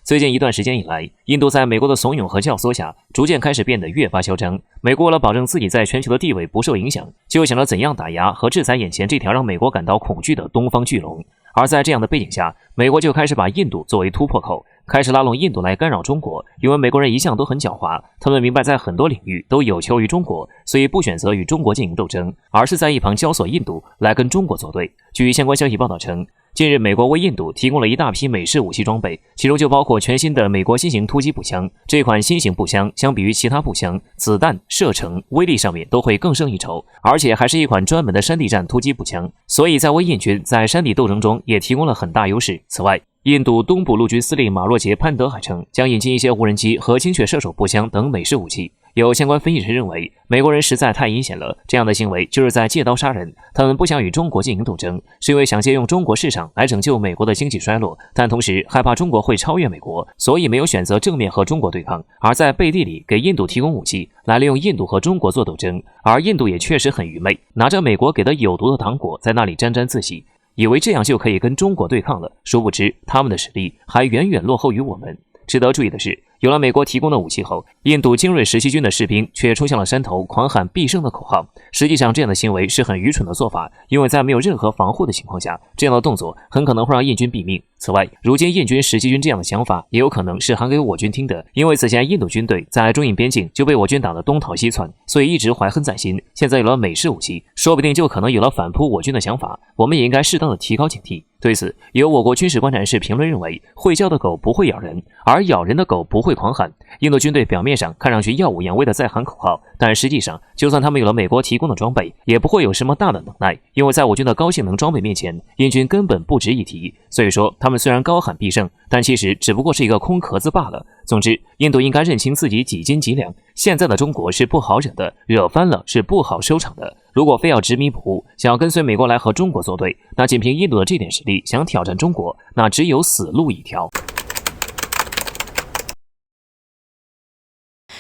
最近一段时间以来，印度在美国的怂恿和教唆下，逐渐开始变得越发嚣张。美国为了保证自己在全球的地位不受影响，就想着怎样打压和制裁眼前这条让美国感到恐惧的东方巨龙。而在这样的背景下，美国就开始把印度作为突破口，开始拉拢印度来干扰中国。因为美国人一向都很狡猾，他们明白在很多领域都有求于中国，所以不选择与中国进行斗争，而是在一旁教唆印度来跟中国作对。据相关消息报道称，近日，美国为印度提供了一大批美式武器装备，其中就包括全新的美国新型突击步枪。这款新型步枪相比于其他步枪，子弹、射程、威力上面都会更胜一筹，而且还是一款专门的山地战突击步枪，所以在为印军在山地斗争中也提供了很大优势。此外，印度东部陆军司令马若杰潘德海称，将引进一些无人机和精确射手步枪等美式武器。有相关分析师认为，美国人实在太阴险了，这样的行为就是在借刀杀人。他们不想与中国进行斗争，是因为想借用中国市场来拯救美国的经济衰落，但同时害怕中国会超越美国，所以没有选择正面和中国对抗，而在背地里给印度提供武器，来利用印度和中国做斗争。而印度也确实很愚昧，拿着美国给的有毒的糖果在那里沾沾自喜，以为这样就可以跟中国对抗了，殊不知他们的实力还远远落后于我们。值得注意的是，有了美国提供的武器后，印度精锐实习军的士兵却冲向了山头，狂喊必胜的口号。实际上，这样的行为是很愚蠢的做法，因为在没有任何防护的情况下，这样的动作很可能会让印军毙命。此外，如今印军实习军这样的想法也有可能是喊给我军听的，因为此前印度军队在中印边境就被我军打得东逃西窜，所以一直怀恨在心。现在有了美式武器，说不定就可能有了反扑我军的想法，我们也应该适当的提高警惕。对此，有我国军事观察人士评论认为，会叫的狗不会咬人，而咬人的狗不会狂喊。印度军队表面上看上去耀武扬威的在喊口号，但实际上，就算他们有了美国提供的装备，也不会有什么大的能耐，因为在我军的高性能装备面前，印军根本不值一提。所以说，他们虽然高喊必胜，但其实只不过是一个空壳子罢了。总之，印度应该认清自己几斤几两，现在的中国是不好惹的，惹翻了是不好收场的。如果非要执迷不悟，想要跟随美国来和中国作对，那仅凭印度的这点实力想挑战中国，那只有死路一条。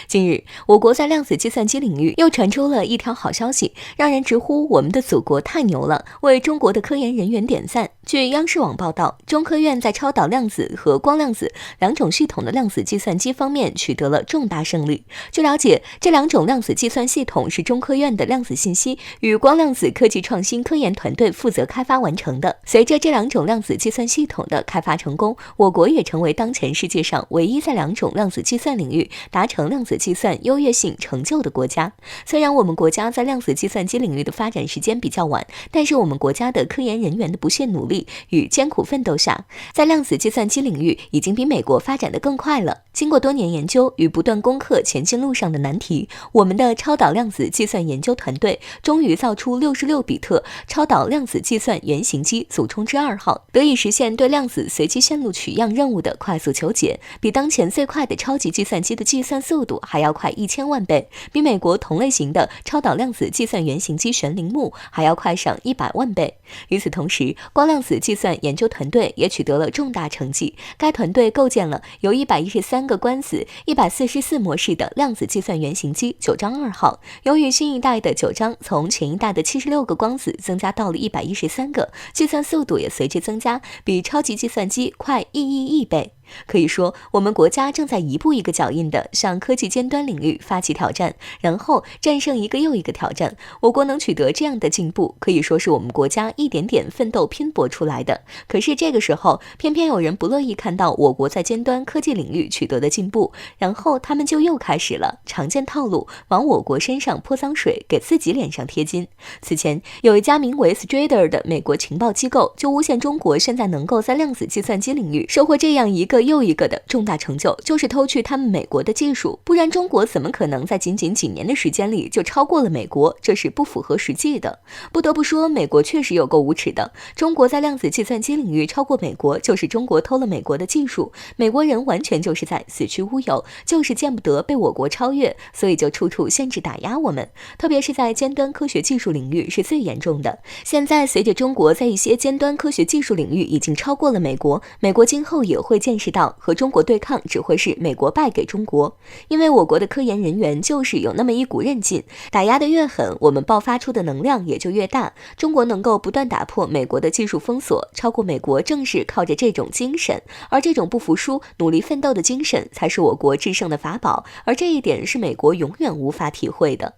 近日，我国在量子计算机领域又传出了一条好消息，让人直呼我们的祖国太牛了，为中国的科研人员点赞。据央视网报道，中科院在超导量子和光量子两种系统的量子计算机方面取得了重大胜利。据了解，这两种量子计算系统是中科院的量子信息与光量子科技创新科研团队负责开发完成的。随着这两种量子计算系统的开发成功，我国也成为当前世界上唯一在两种量子计算领域达成量子计算优越性成就的国家。虽然我们国家在量子计算机领域的发展时间比较晚，但是我们国家的科研人员的不懈努力与艰苦奋斗下，在量子计算机领域已经比美国发展得更快了。经过多年研究与不断攻克前进路上的难题，我们的超导量子计算研究团队终于造出66比特超导量子计算原型机祖冲之2号，得以实现对量子随机线路取样任务的快速求解，比当前最快的超级计算机的计算速度还要快1000万倍，比美国同类型的超导量子计算原型机玄铃木还要快上100万倍。与此同时，光量子计算研究团队也取得了重大成绩，该团队构建了由113个光子144模式的量子计算原型机9章2号。由于新一代的9章从前一代的76个光子增加到了113个，计算速度也随之增加，比超级计算机快1亿倍。可以说，我们国家正在一步一个脚印地向科技尖端领域发起挑战，然后战胜一个又一个挑战。我国能取得这样的进步，可以说是我们国家一点点奋斗拼搏出来的。可是这个时候，偏偏有人不乐意看到我国在尖端科技领域取得的进步，然后他们就又开始了常见套路，往我国身上泼脏水，给自己脸上贴金。此前，有一家名为 Strader 的美国情报机构就诬陷中国现在能够在量子计算机领域收获这样一个又一个的重大成就，就是偷去他们美国的技术，不然中国怎么可能在仅仅几年的时间里就超过了美国？这是不符合实际的。不得不说，美国确实有够无耻的。中国在量子计算机领域超过美国，就是中国偷了美国的技术，美国人完全就是在死去乌有，就是见不得被我国超越，所以就处处限制打压我们，特别是在尖端科学技术领域是最严重的。现在随着中国在一些尖端科学技术领域已经超过了美国，美国今后也会建设识到和中国对抗只会是美国败给中国，因为我国的科研人员就是有那么一股韧劲，打压得越狠，我们爆发出的能量也就越大。中国能够不断打破美国的技术封锁，超过美国正是靠着这种精神，而这种不服输、努力奋斗的精神才是我国制胜的法宝，而这一点是美国永远无法体会的。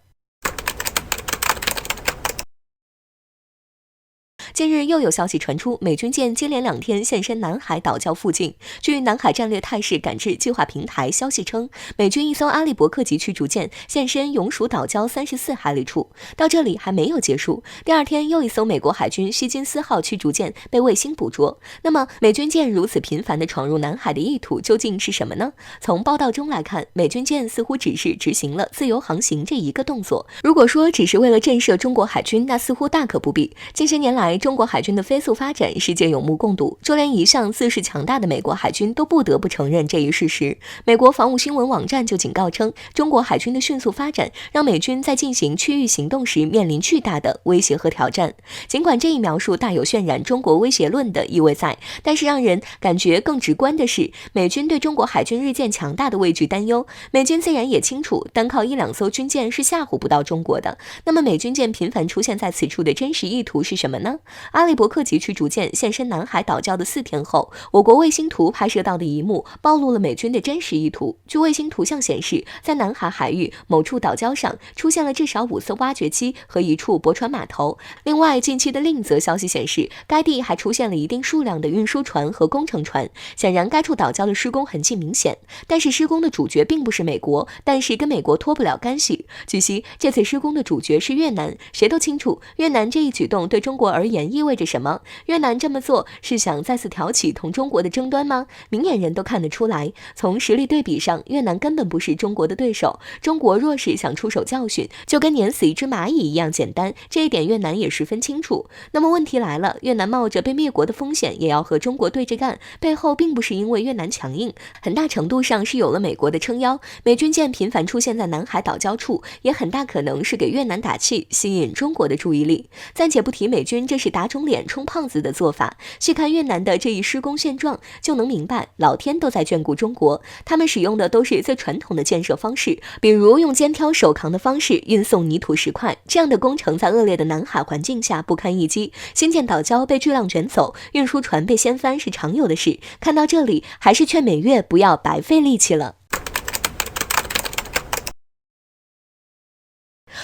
近日又有消息传出，美军舰接连2天现身南海岛礁附近。据南海战略态势感知计划平台消息称，美军一艘阿利伯克级驱逐舰现身永暑岛礁34海里处。到这里还没有结束，第2天又一艘美国海军希金斯号驱逐舰被卫星捕捉。那么，美军舰如此频繁地闯入南海的意图究竟是什么呢？从报道中来看，美军舰似乎只是执行了自由航行这一个动作。如果说只是为了震慑中国海军，那似乎大可不必。近些年来，中国海军的飞速发展，世界有目共睹，就连一向自视强大的美国海军都不得不承认这一事实。美国防务新闻网站就警告称，中国海军的迅速发展让美军在进行区域行动时面临巨大的威胁和挑战。尽管这一描述大有渲染中国威胁论的意味在，但是让人感觉更直观的是，美军对中国海军日渐强大的畏惧担忧。美军自然也清楚，单靠1-2艘军舰是吓唬不到中国的。那么美军舰频繁出现在此处的真实意图是什么呢？阿利伯克级驱逐舰现身南海岛礁的4天后，我国卫星图拍摄到的一幕暴露了美军的真实意图。据卫星图像显示，在南海海域某处岛礁上出现了至少5艘挖掘机和1处驳船码头。另外，近期的另一则消息显示，该地还出现了一定数量的运输船和工程船。显然，该处岛礁的施工痕迹明显，但是施工的主角并不是美国，但是跟美国脱不了干系。据悉，这次施工的主角是越南，谁都清楚越南这一举动对中国而言意味着什么？越南这么做是想再次挑起同中国的争端吗？明眼人都看得出来，从实力对比上，越南根本不是中国的对手。中国若是想出手教训，就跟碾死一只蚂蚁一样简单，这一点越南也十分清楚。那么问题来了，越南冒着被灭国的风险也要和中国对着干，背后并不是因为越南强硬，很大程度上是有了美国的撑腰。美军舰频繁出现在南海岛礁处，也很大可能是给越南打气，吸引中国的注意力。暂且不提美军这是打肿脸充胖子的做法，细看越南的这一施工现状，就能明白老天都在眷顾中国。他们使用的都是最传统的建设方式，比如用肩挑手扛的方式运送泥土石块，这样的工程在恶劣的南海环境下不堪一击。新建岛礁被巨浪卷走，运输船被掀翻是常有的事。看到这里，还是劝美越不要白费力气了。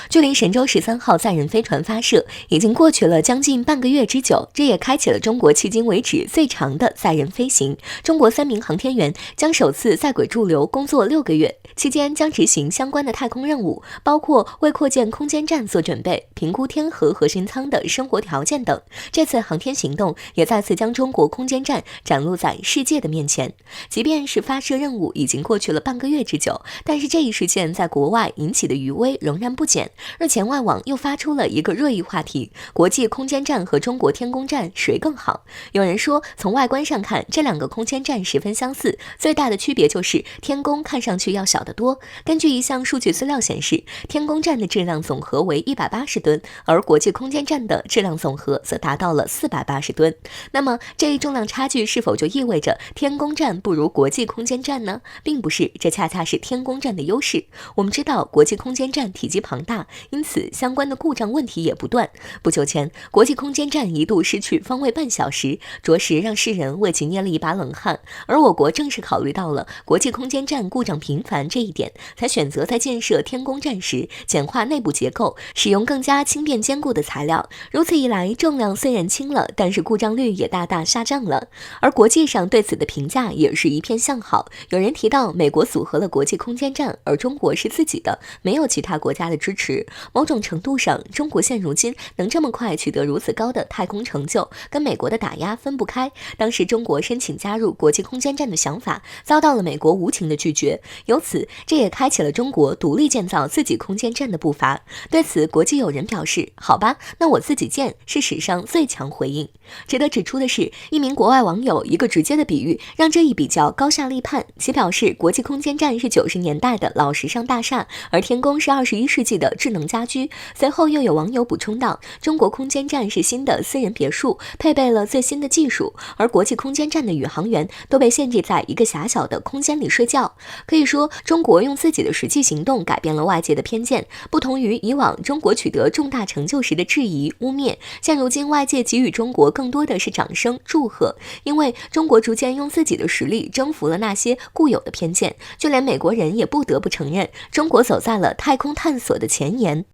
距离神舟13号载人飞船发射已经过去了将近半个月之久，这也开启了中国迄今为止最长的载人飞行。中国3名航天员将首次在轨驻留工作6个月，期间将执行相关的太空任务，包括为扩建空间站做准备、评估天河核心舱的生活条件等。这次航天行动也再次将中国空间站展露在世界的面前。即便是发射任务已经过去了半个月之久，但是这一事件在国外引起的余威仍然不减。日前外网又发出了一个热议话题：国际空间站和中国天宫站谁更好？有人说，从外观上看，这2个空间站十分相似，最大的区别就是天宫看上去要小得多。根据一项数据资料显示，天宫站的质量总和为180吨，而国际空间站的质量总和则达到了480吨。那么这一重量差距是否就意味着天宫站不如国际空间站呢？并不是，这恰恰是天宫站的优势。我们知道国际空间站体积庞大，因此相关的故障问题也不断。不久前，国际空间站一度失去方位半小时，着实让世人为其捏了一把冷汗。而我国正是考虑到了国际空间站故障频繁这一点，才选择在建设天宫站时简化内部结构，使用更加轻便坚固的材料。如此一来，重量虽然轻了，但是故障率也大大下降了。而国际上对此的评价也是一片向好。有人提到，美国组合了国际空间站，而中国是自己的，没有其他国家的支持。某种程度上，中国现如今能这么快取得如此高的太空成就，跟美国的打压分不开。当时中国申请加入国际空间站的想法，遭到了美国无情的拒绝，由此这也开启了中国独立建造自己空间站的步伐。对此，国际友人表示，好吧，那我自己建是史上最强回应。值得指出的是，一名国外网友一个直接的比喻，让这一比较高下立判。其表示，国际空间站是90年代的老时尚大厦，而天宫是21世纪的智能家居。随后又有网友补充道，中国空间站是新的私人别墅，配备了最新的技术，而国际空间站的宇航员都被限制在一个狭小的空间里睡觉。可以说，中国用自己的实际行动改变了外界的偏见，不同于以往中国取得重大成就时的质疑污蔑，现如今外界给予中国更多的是掌声祝贺，因为中国逐渐用自己的实力征服了那些固有的偏见，就连美国人也不得不承认，中国走在了太空探索的前沿。